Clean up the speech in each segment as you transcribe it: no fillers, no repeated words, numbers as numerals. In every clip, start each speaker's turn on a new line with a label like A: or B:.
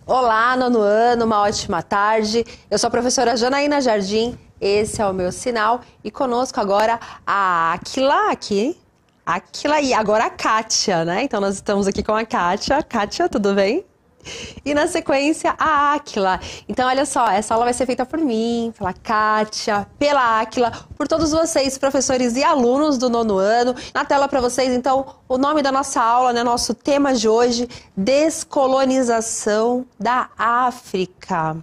A: Olá, nono ano, uma ótima tarde. Eu sou a professora Janaína Jardim, esse é o meu sinal. E conosco agora a Áquila e agora a Kátia, né? Então nós estamos aqui com a Kátia. Kátia, tudo bem? E na sequência, a Áquila. Então, olha só, essa aula vai ser feita por mim, pela Kátia, pela Áquila, por todos vocês, professores e alunos do nono ano. Na tela para vocês, então, o nome da nossa aula, né? Nosso tema de hoje, descolonização da África.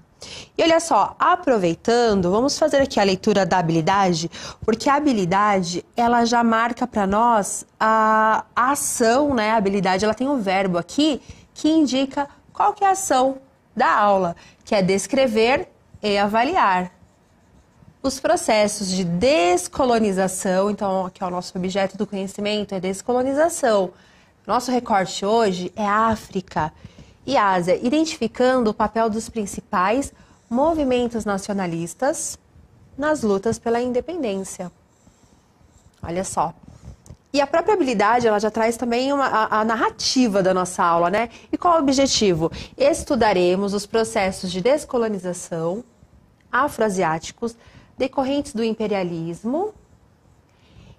A: E olha só, aproveitando, vamos fazer aqui a leitura da habilidade, porque a habilidade, ela já marca para nós a ação, né? A habilidade, ela tem um verbo aqui que indica qual que é a ação da aula, que é descrever e avaliar os processos de descolonização. Então, aqui é o nosso objeto do conhecimento, é descolonização. Nosso recorte hoje é África e Ásia, identificando o papel dos principais movimentos nacionalistas nas lutas pela independência. Olha só. E a própria habilidade, ela já traz também a narrativa da nossa aula, né? E qual é o objetivo? Estudaremos os processos de descolonização afroasiáticos decorrentes do imperialismo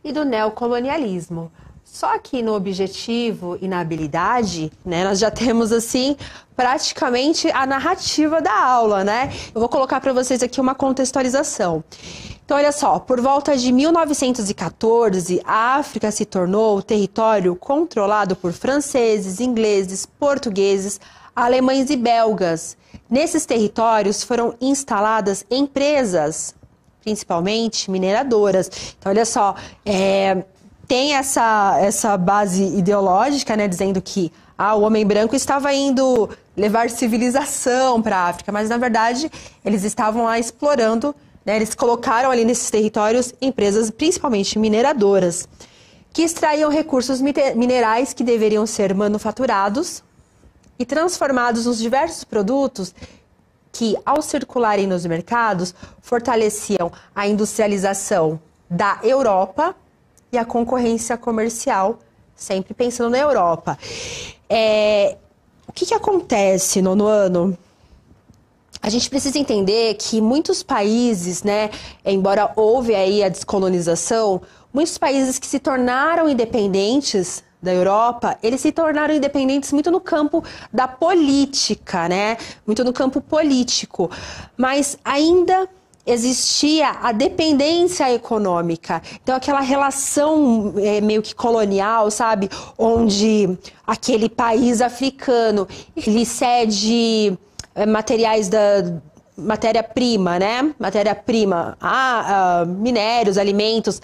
A: e do neocolonialismo. Só que no objetivo e na habilidade, né, nós já temos, assim, praticamente a narrativa da aula, né? Eu vou colocar para vocês aqui uma contextualização. Então, olha só, por volta de 1914, a África se tornou território controlado por franceses, ingleses, portugueses, alemães e belgas. Nesses territórios foram instaladas empresas, principalmente mineradoras. Então, olha só, tem essa base ideológica, né, dizendo que o homem branco estava indo levar civilização para a África, mas, na verdade, eles estavam lá explorando, né, eles colocaram ali nesses territórios empresas, principalmente mineradoras, que extraíam recursos minerais que deveriam ser manufaturados e transformados nos diversos produtos que, ao circularem nos mercados, fortaleciam a industrialização da Europa e a concorrência comercial, sempre pensando na Europa. O que acontece, nono ano? A gente precisa entender que muitos países, né, embora houve aí a descolonização, muitos países que se tornaram independentes da Europa, eles se tornaram independentes muito no campo da política, né? Muito no campo político. Mas ainda existia a dependência econômica. Então, aquela relação meio que colonial, sabe? Onde aquele país africano, ele cede materiais da matéria-prima, né? Matéria-prima, minérios, alimentos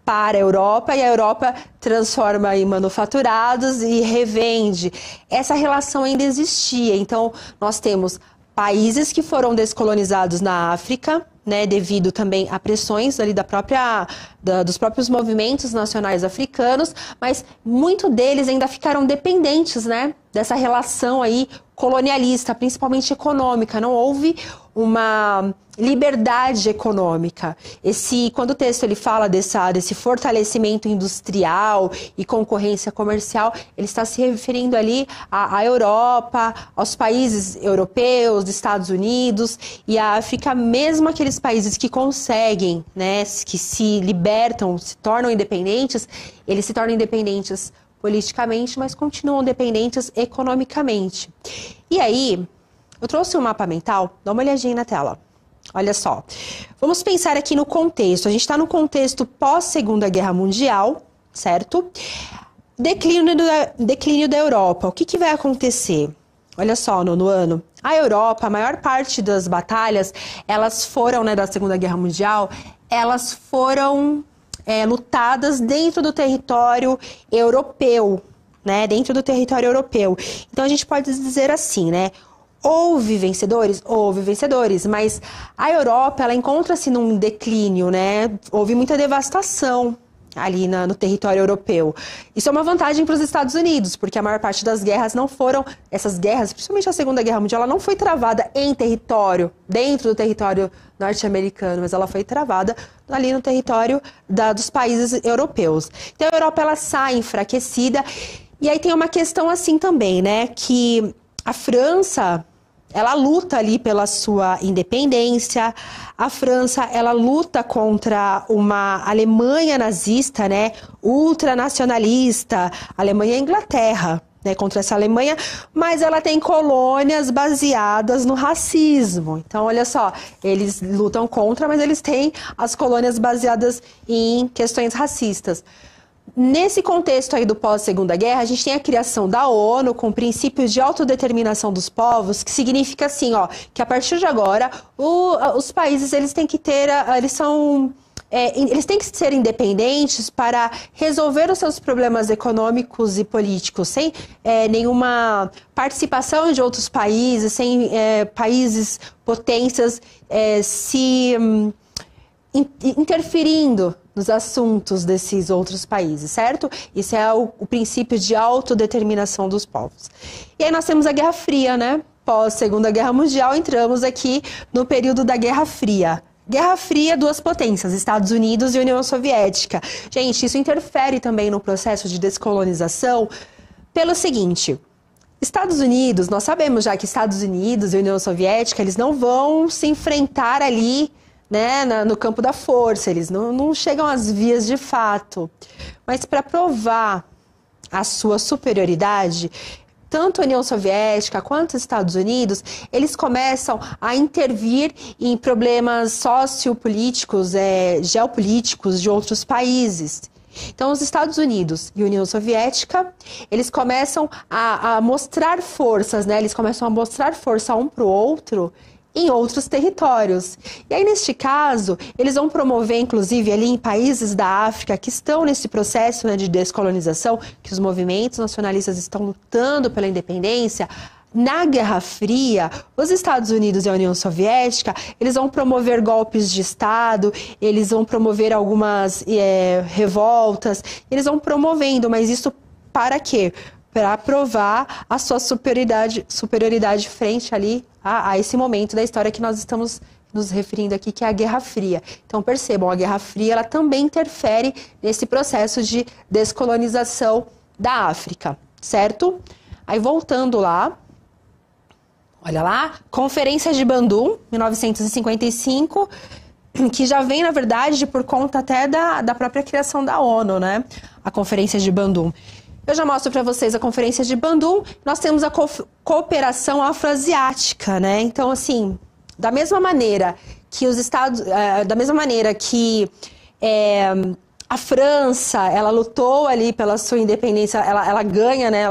A: para a Europa, e a Europa transforma em manufaturados e revende. Essa relação ainda existia. Então, nós temos países que foram descolonizados na África, né, devido também a pressões ali dos próprios movimentos nacionais africanos, mas muito deles ainda ficaram dependentes, né, dessa relação aí colonialista, principalmente econômica. Não houve uma liberdade econômica. Quando o texto ele fala desse fortalecimento industrial e concorrência comercial, ele está se referindo ali à Europa, aos países europeus, dos Estados Unidos e à África, mesmo aqueles países que conseguem, né, que se libertam, se tornam independentes, eles se tornam independentes politicamente, mas continuam dependentes economicamente. E aí, eu trouxe um mapa mental, dá uma olhadinha na tela. Olha só, vamos pensar aqui no contexto. A gente está no contexto pós-Segunda Guerra Mundial, certo? Declínio da Europa. O que vai acontecer? Olha só, nono ano. A Europa, a maior parte das batalhas, elas foram, né, da Segunda Guerra Mundial, elas foram lutadas dentro do território europeu, né? Dentro do território europeu. Então, a gente pode dizer assim, né? Houve vencedores? Houve vencedores, mas a Europa, ela encontra-se num declínio, né? Houve muita devastação ali no território europeu. Isso é uma vantagem para os Estados Unidos, porque a maior parte das guerras não foram, essas guerras, principalmente a Segunda Guerra Mundial, ela não foi travada em território, dentro do território norte-americano, mas ela foi travada ali no território dos países europeus. Então a Europa, ela sai enfraquecida, e aí tem uma questão assim também, né, que a França, ela luta ali pela sua independência. A França, ela luta contra uma Alemanha nazista, né, ultranacionalista, Alemanha e Inglaterra, né, contra essa Alemanha, mas ela tem colônias baseadas no racismo. Então, olha só, eles lutam contra, mas eles têm as colônias baseadas em questões racistas. Nesse contexto aí do pós-Segunda Guerra, a gente tem a criação da ONU com princípios de autodeterminação dos povos, que significa assim, ó, que a partir de agora os países eles têm que ter, eles têm que ser independentes para resolver os seus problemas econômicos e políticos, sem nenhuma participação de outros países, sem países, potências interferindo nos assuntos desses outros países, certo? Isso é o princípio de autodeterminação dos povos. E aí nós temos a Guerra Fria, né? Pós-Segunda Guerra Mundial, entramos aqui no período da Guerra Fria. Guerra Fria, duas potências, Estados Unidos e União Soviética. Gente, isso interfere também no processo de descolonização pelo seguinte: Estados Unidos, nós sabemos já que Estados Unidos e União Soviética, eles não vão se enfrentar ali, né, no campo da força, eles não chegam às vias de fato. Mas para provar a sua superioridade, tanto a União Soviética quanto os Estados Unidos, eles começam a intervir em problemas sociopolíticos, geopolíticos de outros países. Então, os Estados Unidos e a União Soviética, eles começam a mostrar forças, né? Eles começam a mostrar força um para o outro em outros territórios. E aí, neste caso, eles vão promover, inclusive, ali em países da África que estão nesse processo, né, de descolonização, que os movimentos nacionalistas estão lutando pela independência. Na Guerra Fria, os Estados Unidos e a União Soviética, eles vão promover golpes de Estado, eles vão promover algumas revoltas, eles vão promovendo, mas isso para quê? Para provar a sua superioridade frente ali a esse momento da história que nós estamos nos referindo aqui, que é a Guerra Fria. Então percebam, a Guerra Fria ela também interfere nesse processo de descolonização da África, certo? Aí voltando lá, olha lá, Conferência de Bandung, 1955, que já vem, na verdade, por conta até da própria criação da ONU, né? A Conferência de Bandung. Eu já mostro para vocês a Conferência de Bandung. Nós temos a cooperação afroasiática, né? Então, assim, da mesma maneira que a França, ela lutou ali pela sua independência, ela ganha, né?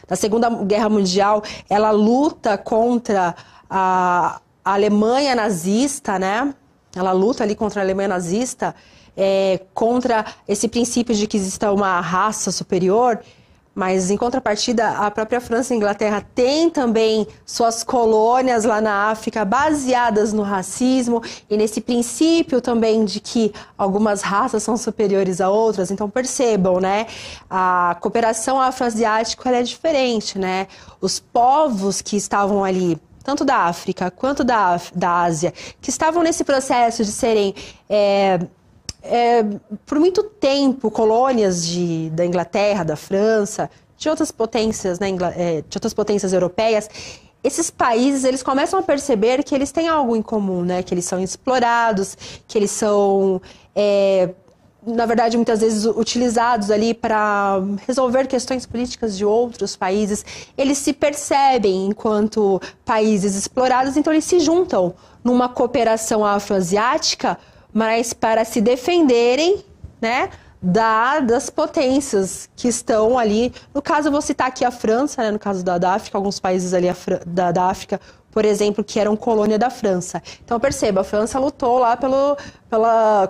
A: Na Segunda Guerra Mundial, ela luta contra a Alemanha nazista, né? Ela luta ali contra a Alemanha nazista, contra esse princípio de que existe uma raça superior. Mas, em contrapartida, a própria França e a Inglaterra têm também suas colônias lá na África baseadas no racismo e nesse princípio também de que algumas raças são superiores a outras. Então, percebam, né? A cooperação afroasiática ela é diferente, né? Os povos que estavam ali, tanto da África quanto da Ásia, que estavam nesse processo de serem por muito tempo, colônias da Inglaterra, da França, de outras potências, né, de outras potências europeias, esses países eles começam a perceber que eles têm algo em comum, né, que eles são explorados, que eles são, na verdade, muitas vezes utilizados ali para resolver questões políticas de outros países. Eles se percebem enquanto países explorados, então eles se juntam numa cooperação afroasiática, mas para se defenderem, né, das potências que estão ali. No caso, eu vou citar aqui a França, né, no caso da África, alguns países ali da África, por exemplo, que eram colônia da França. Então, perceba, a França lutou lá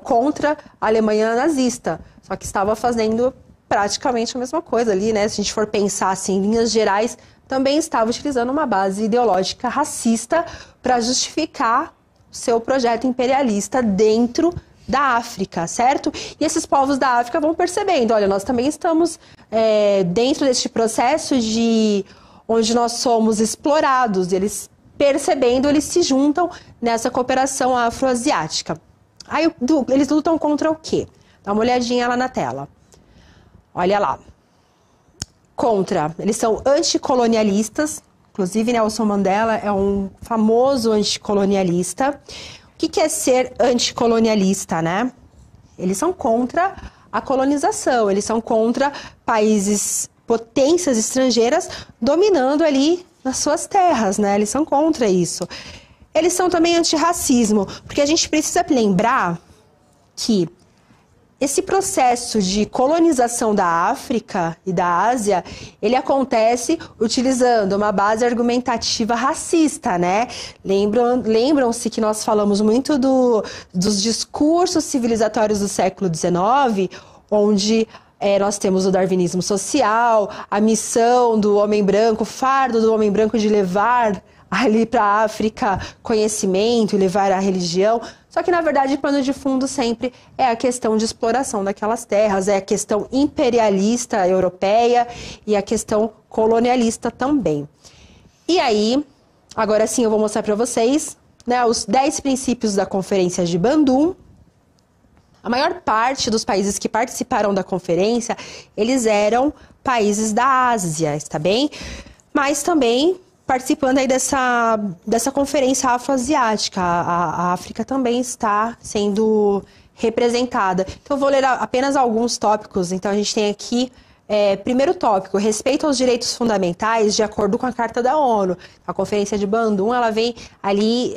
A: contra a Alemanha nazista, só que estava fazendo praticamente a mesma coisa ali, né? Se a gente for pensar assim, em linhas gerais, também estava utilizando uma base ideológica racista para justificar seu projeto imperialista dentro da África, certo? E esses povos da África vão percebendo, olha, nós também estamos dentro deste processo onde nós somos explorados. Eles percebendo, eles se juntam nessa cooperação afroasiática. Aí eles lutam contra o quê? Dá uma olhadinha lá na tela. Olha lá. Eles são anticolonialistas. Inclusive, Nelson Mandela é um famoso anticolonialista. O que é ser anticolonialista, né? Eles são contra a colonização, eles são contra países, potências estrangeiras dominando ali nas suas terras, né? Eles são contra isso. Eles são também antirracismo, porque a gente precisa lembrar que esse processo de colonização da África e da Ásia, ele acontece utilizando uma base argumentativa racista, né? Lembram-se que nós falamos muito dos discursos civilizatórios do século XIX, onde nós temos o darwinismo social, a missão do homem branco, o fardo do homem branco de levar ali para a África conhecimento e levar a religião. Só que, na verdade, o pano de fundo sempre é a questão de exploração daquelas terras, é a questão imperialista europeia e a questão colonialista também. E aí, agora sim eu vou mostrar para vocês, né, os 10 princípios da Conferência de Bandung. A maior parte dos países que participaram da conferência, eles eram países da Ásia, está bem? Mas também participando aí dessa conferência afroasiática, a África também está sendo representada. Então, eu vou ler apenas alguns tópicos. Então, a gente tem aqui, primeiro tópico, respeito aos direitos fundamentais de acordo com a Carta da ONU. A Conferência de Bandung, ela vem ali,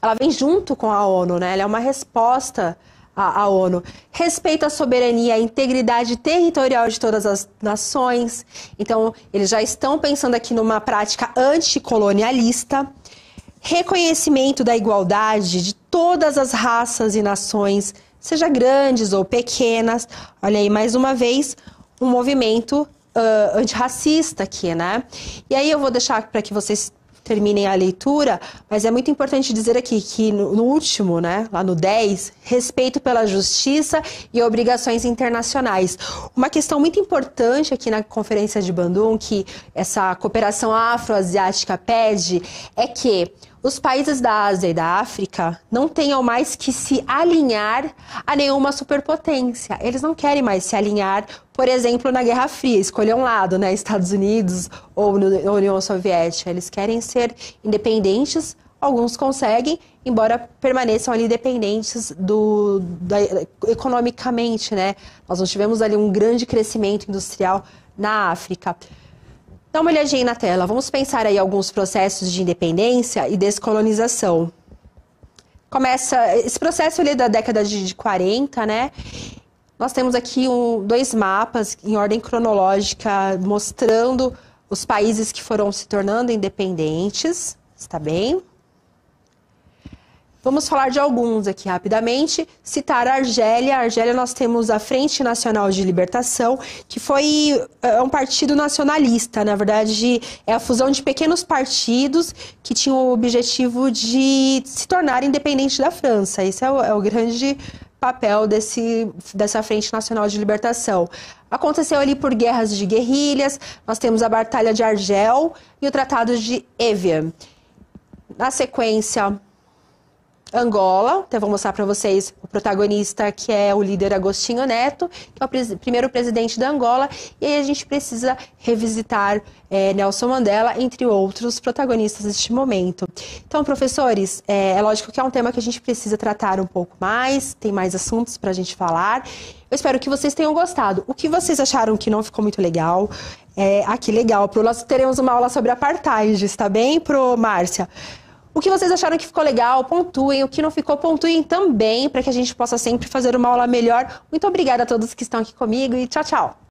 A: ela vem junto com a ONU, né? Ela é uma resposta à ONU. Respeito à soberania, à integridade territorial de todas as nações. Então, eles já estão pensando aqui numa prática anticolonialista. Reconhecimento da igualdade de todas as raças e nações, seja grandes ou pequenas. Olha aí, mais uma vez, um movimento antirracista aqui, né? E aí eu vou deixar para que vocês terminem a leitura, mas é muito importante dizer aqui que no último, né, lá no 10, respeito pela justiça e obrigações internacionais. Uma questão muito importante aqui na Conferência de Bandung, que essa cooperação afroasiática pede, é que os países da Ásia e da África não tenham mais que se alinhar a nenhuma superpotência. Eles não querem mais se alinhar, por exemplo, na Guerra Fria, escolher um lado, né, Estados Unidos ou na União Soviética. Eles querem ser independentes, alguns conseguem, embora permaneçam ali dependentes economicamente, né? Nós não tivemos ali um grande crescimento industrial na África. Dá uma olhadinha na tela. Vamos pensar aí alguns processos de independência e descolonização. Começa esse processo ali da década de 40, né? Nós temos aqui dois mapas em ordem cronológica mostrando os países que foram se tornando independentes. Está bem? Vamos falar de alguns aqui rapidamente. Citar a Argélia. A Argélia nós temos a Frente Nacional de Libertação, que foi um partido nacionalista. Na verdade, é a fusão de pequenos partidos que tinham o objetivo de se tornar independente da França. Esse é o grande papel dessa Frente Nacional de Libertação. Aconteceu ali por guerras de guerrilhas. Nós temos a Batalha de Argel e o Tratado de Évian. Na sequência, Angola, então eu vou mostrar para vocês o protagonista, que é o líder Agostinho Neto, que é o primeiro presidente da Angola, e aí a gente precisa revisitar Nelson Mandela, entre outros protagonistas deste momento. Então, professores, é lógico que é um tema que a gente precisa tratar um pouco mais, tem mais assuntos para a gente falar. Eu espero que vocês tenham gostado. O que vocês acharam que não ficou muito legal? Que legal, nós teremos uma aula sobre apartheid, está bem, Márcia? O que vocês acharam que ficou legal, pontuem. O que não ficou, pontuem também, para que a gente possa sempre fazer uma aula melhor. Muito obrigada a todos que estão aqui comigo e tchau, tchau!